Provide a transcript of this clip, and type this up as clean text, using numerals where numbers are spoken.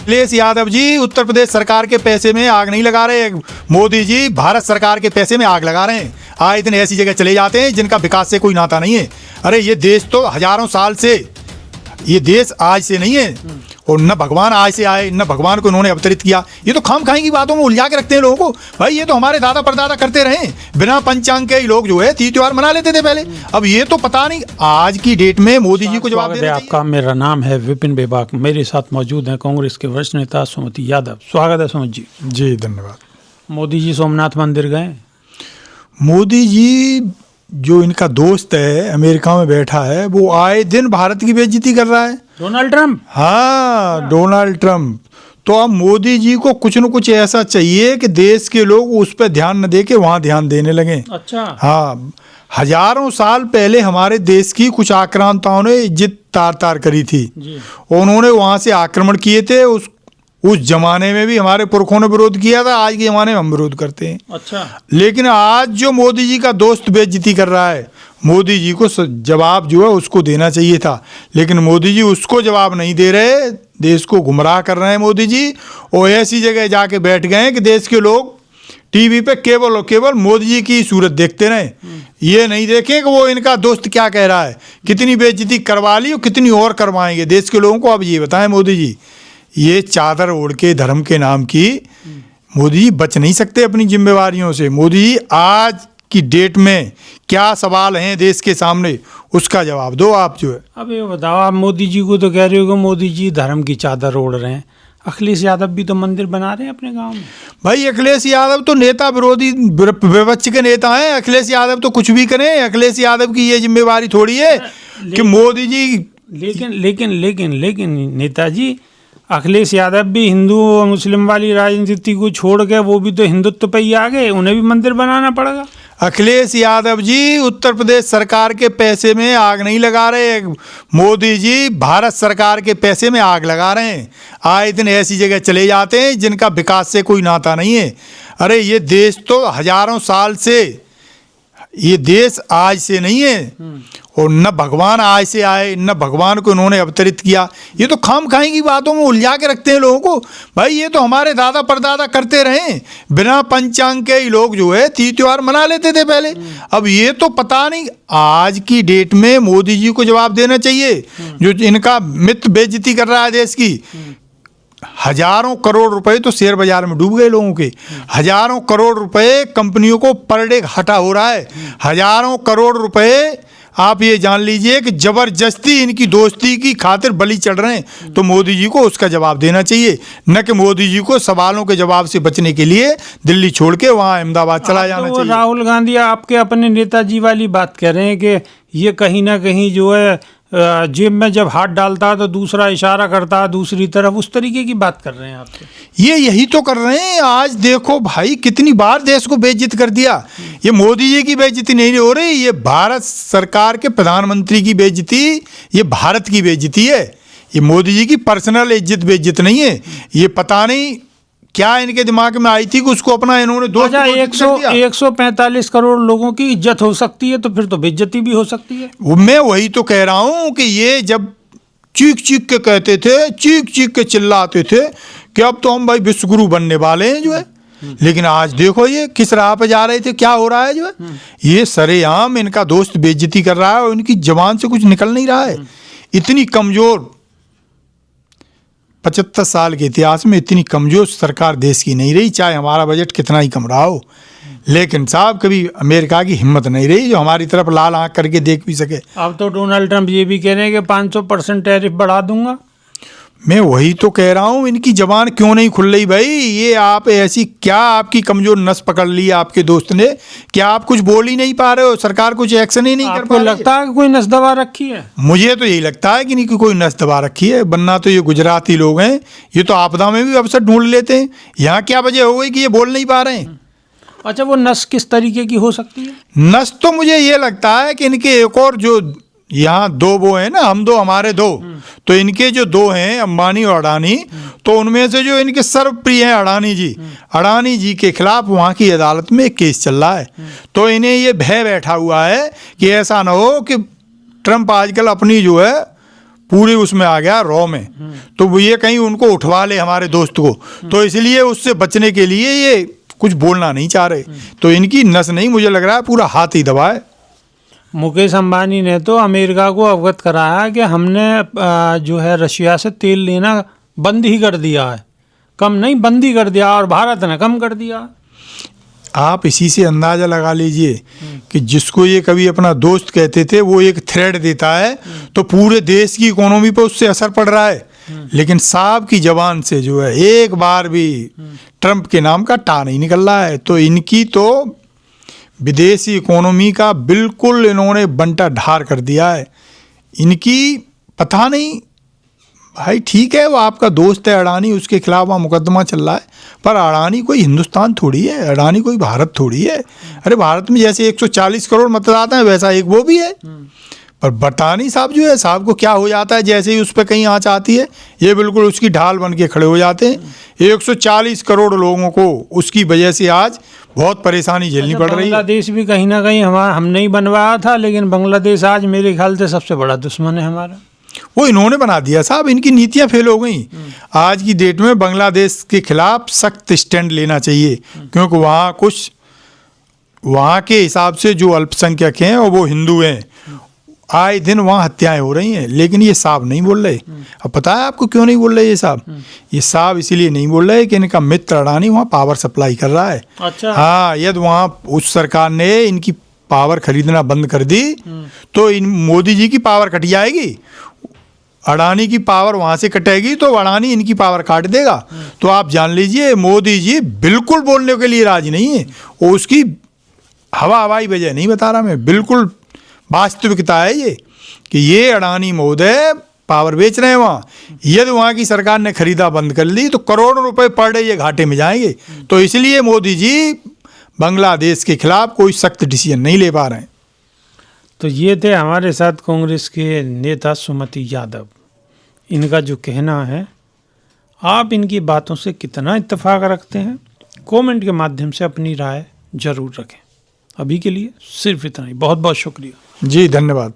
अखिलेश यादव जी उत्तर प्रदेश सरकार के पैसे में आग नहीं लगा रहे, मोदी जी भारत सरकार के पैसे में आग लगा रहे हैं। आए दिन ऐसी जगह चले जाते हैं जिनका विकास से कोई नाता नहीं है। अरे ये देश तो हजारों साल से, ये देश आज से नहीं है, और न भगवान आज से आए, न भगवान को इन्होंने अवतरित किया। ये तो खाम खाई की बातों में उलझा के रखते हैं लोगों को। भाई ये तो हमारे दादा परदादा करते रहे, बिना पंचांग के ही लोग जो है तीज त्योहार मना लेते थे पहले। अब ये तो पता नहीं आज की डेट में मोदी जी को जवाब देना चाहिए। आपका, मेरा नाम है विपिन बेबाक, मेरे साथ मौजूद हैं कांग्रेस के वरिष्ठ नेता सुमति यादव। स्वागत है सुमति जी। जी धन्यवाद। मोदी जी सोमनाथ मंदिर गए? मोदी जी जो इनका दोस्त है अमेरिका में बैठा है, वो आए दिन भारत की बेइज्जती कर रहा है। Donald Trump? हाँ, डोनाल्ड ट्रम्प। तो अब मोदी जी को कुछ न कुछ ऐसा चाहिए कि देश के लोग उस पर ध्यान न दे के वहाँ ध्यान देने लगे। अच्छा। हाँ, हजारों साल पहले हमारे देश की कुछ आक्रांताओं ने इज्जत तार तार करी थी जी। उन्होंने वहाँ से आक्रमण किए थे। उस जमाने में भी हमारे पुरखों ने विरोध किया था, आज के ज़माने में हम विरोध करते हैं। अच्छा। लेकिन आज जो मोदी जी का दोस्त बेइज्जती कर रहा है, मोदी जी को जवाब जो है उसको देना चाहिए था, लेकिन मोदी जी उसको जवाब नहीं दे रहे, देश को गुमराह कर रहे हैं मोदी जी। और ऐसी जगह जाके बैठ गए हैं कि देश के लोग टीवी पे केवल और केवल मोदी जी की सूरत देखते रहे, ये नहीं देखें कि वो इनका दोस्त क्या कह रहा है। कितनी बेइज्जती करवा ली और कितनी और करवाएंगे देश के लोगों को। अब ये बताएं मोदी जी, ये चादर ओढ़ के धर्म के नाम की मोदी जी बच नहीं सकते अपनी जिम्मेवारियों से। मोदी जी आज की डेट में क्या सवाल हैं देश के सामने, उसका जवाब दो आप जो है। अब ये बताओ, आप मोदी जी को तो कह रहे हो कि मोदी जी धर्म की चादर ओढ़ रहे हैं, अखिलेश यादव भी तो मंदिर बना रहे हैं अपने गांव में। भाई अखिलेश यादव तो नेता विरोधी विपक्ष के नेता हैं, अखिलेश यादव तो कुछ भी करें, अखिलेश यादव की ये जिम्मेवारी थोड़ी है कि मोदी जी। लेकिन लेकिन लेकिन लेकिन नेताजी, अखिलेश यादव भी हिंदू और मुस्लिम वाली राजनीति को छोड़ के वो भी तो हिंदुत्व पे ही आ गए, उन्हें भी मंदिर बनाना पड़ेगा। अखिलेश यादव जी उत्तर प्रदेश सरकार के पैसे में आग नहीं लगा रहे, मोदी जी भारत सरकार के पैसे में आग लगा रहे हैं। आए दिन ऐसी जगह चले जाते हैं जिनका विकास से कोई नाता नहीं है। अरे ये देश तो हजारों साल से, ये देश आज से नहीं है, और न भगवान आज से आए, न भगवान को इन्होंने अवतरित किया। ये तो खाम खाई की बातों में उलझा के रखते हैं लोगों को। भाई ये तो हमारे दादा परदादा करते रहे, बिना पंचांग के ही लोग जो है तीज त्योहार मना लेते थे पहले। अब ये तो पता नहीं आज की डेट में मोदी जी को जवाब देना चाहिए, जो इनका मित्र बेइज्जती कर रहा है देश की। हजारों करोड़ रुपए तो शेयर बाजार में डूब गए लोगों के, हजारों करोड़ रुपए कंपनियों को पर डे घाटा हो रहा है, हजारों करोड़ रुपए आप ये जान लीजिए कि जबरदस्ती इनकी दोस्ती की खातिर बलि चढ़ रहे हैं। तो मोदी जी को उसका जवाब देना चाहिए, न कि मोदी जी को सवालों के जवाब से बचने के लिए दिल्ली छोड़ के वहाँ अहमदाबाद चला जाना चाहिए। राहुल गांधी आपके अपने नेताजी वाली बात कह रहे हैं कि ये कहीं ना कहीं जो है जेब में जब हाथ डालता है तो दूसरा इशारा करता है दूसरी तरफ, उस तरीके की बात कर रहे हैं आप तो। ये यही तो कर रहे हैं। आज देखो भाई कितनी बार देश को बेइज्जत कर दिया। ये मोदी जी की बेइज्जती नहीं हो रही, ये भारत सरकार के प्रधानमंत्री की बेइज्जती, ये भारत की बेइज्जती है। ये मोदी जी की पर्सनल इज्जत बेइज्जत नहीं है। ये पता नहीं क्या इनके दिमाग में आई थी कि उसको अपना इन्होंने दोस्त 145 करोड़ लोगों की इज्जत हो सकती है, तो फिर तो बेइज्जती भी हो सकती है। मैं वही तो कह रहा हूँ कि ये जब चीख चीख के कहते थे, चीख चीख के चिल्लाते थे कि अब तो हम भाई विश्वगुरु बनने वाले हैं जो है, लेकिन आज देखो ये किस राह पे जा रहे थे, क्या हो रहा है जो है। ये सरेआम इनका दोस्त बेइज्जती कर रहा है और इनकी जबान से कुछ निकल नहीं रहा है। इतनी कमजोर, 75 साल के इतिहास में इतनी कमजोर सरकार देश की नहीं रही, चाहे हमारा बजट कितना ही कम रहा हो। लेकिन साहब कभी अमेरिका की हिम्मत नहीं रही जो हमारी तरफ लाल आंख करके देख भी सके। अब तो डोनाल्ड ट्रम्प ये भी कह रहे हैं कि 500% टैरिफ बढ़ा दूंगा। मैं वही तो कह रहा हूँ, इनकी जबान क्यों नहीं खुल रही भाई। ये आप ऐसी क्या आपकी कमजोर नस पकड़ ली आपके दोस्त ने, क्या आप कुछ बोल ही नहीं पा रहे हो, सरकार कुछ एक्शन ही नहीं कर पा रही है? लगता है कि कोई नस दबा रखी है? मुझे तो यही लगता है कि नहीं, कोई नस दबा रखी है। वरना तो ये गुजराती लोग हैं, ये तो आपदा में भी अवसर ढूंढ लेते हैं। यहाँ क्या वजह हो गई कि ये बोल नहीं पा रहे हैं? अच्छा, वो नस किस तरीके की हो सकती है? नस तो मुझे ये लगता है कि इनके एक और जो यहाँ दो वो हैं ना, हम दो हमारे दो, तो इनके जो दो हैं अंबानी और अडानी, तो उनमें से जो इनके सर्वप्रिय हैं अडानी जी के खिलाफ वहाँ की अदालत में एक केस चल रहा है। तो इन्हें ये भय बैठा हुआ है कि ऐसा ना हो कि ट्रम्प आजकल अपनी जो है पूरे उसमें आ गया रॉ में, तो वो ये कहीं उनको उठवा ले हमारे दोस्त को, तो इसलिए उससे बचने के लिए ये कुछ बोलना नहीं चाह रहे। तो इनकी नस नहीं, मुझे लग रहा है पूरा हाथ ही दबा है। मुकेश अंबानी ने तो अमेरिका को अवगत कराया कि हमने जो है रशिया से तेल लेना बंद ही कर दिया है, कम नहीं बंद ही कर दिया, और भारत ने कम कर दिया। आप इसी से अंदाज़ा लगा लीजिए कि जिसको ये कभी अपना दोस्त कहते थे वो एक थ्रेड देता है तो पूरे देश की इकोनॉमी पर उससे असर पड़ रहा है। लेकिन साहब की जबान से जो है एक बार भी ट्रंप के नाम का टा नहीं निकल रहा है। तो इनकी तो विदेशी इकोनॉमी का बिल्कुल इन्होंने बंटा ढार कर दिया है। इनकी पता नहीं भाई, ठीक है वो आपका दोस्त है अडानी, उसके खिलाफ वहाँ मुकदमा चल रहा है, पर अडानी कोई हिंदुस्तान थोड़ी है, अडानी कोई भारत थोड़ी है। अरे भारत में जैसे 140 करोड़ मतदाता हैं वैसा एक वो भी है। पर बटानी साहब जो है, साहब को क्या हो जाता है जैसे ही उस पर कहीं आँच आती है, ये बिल्कुल उसकी ढाल बन के खड़े हो जाते हैं। 140 करोड़ लोगों को उसकी वजह से आज बहुत परेशानी झेलनी पड़ रही है। बांग्लादेश भी कहीं ना कहीं हमने ही बनवाया था, लेकिन बांग्लादेश आज मेरे ख्याल से सबसे बड़ा दुश्मन है हमारा। वो इन्होंने बना दिया साहब, इनकी नीतियां फेल हो गई। आज की डेट में बांग्लादेश के खिलाफ सख्त स्टैंड लेना चाहिए, क्योंकि वहाँ के हिसाब से जो अल्पसंख्यक हैं और वो हिंदू हैं, आए दिन वहाँ हत्याएं हो रही हैं, लेकिन ये साहब नहीं बोल रहे। अब पता है आपको क्यों नहीं बोल रहे ये साहब? ये साहब इसीलिए नहीं बोल रहे कि इनका मित्र अडानी वहाँ पावर सप्लाई कर रहा है। अच्छा। हाँ, यदि वहाँ उस सरकार ने इनकी पावर खरीदना बंद कर दी तो इन मोदी जी की पावर कट जाएगी, अडानी की पावर वहाँ से कटेगी तो अडानी इनकी पावर काट देगा। तो आप जान लीजिए मोदी जी बिल्कुल बोलने के लिए राजी नहीं है। वो उसकी हवाई वजह नहीं बता रहा मैं, बिल्कुल वास्तविकता है ये कि ये अडानी महोदय पावर बेच रहे हैं वहाँ। यदि वहाँ की सरकार ने खरीदा बंद कर ली तो करोड़ों रुपए पर डे ये घाटे में जाएंगे। तो इसलिए मोदी जी बांग्लादेश के खिलाफ कोई सख्त डिसीजन नहीं ले पा रहे हैं। तो ये थे हमारे साथ कांग्रेस के नेता सुमति यादव। इनका जो कहना है, आप इनकी बातों से कितना इत्तेफाक रखते हैं, कमेंट के माध्यम से अपनी राय जरूर रखें। अभी के लिए सिर्फ इतना ही। बहुत बहुत शुक्रिया जी, धन्यवाद।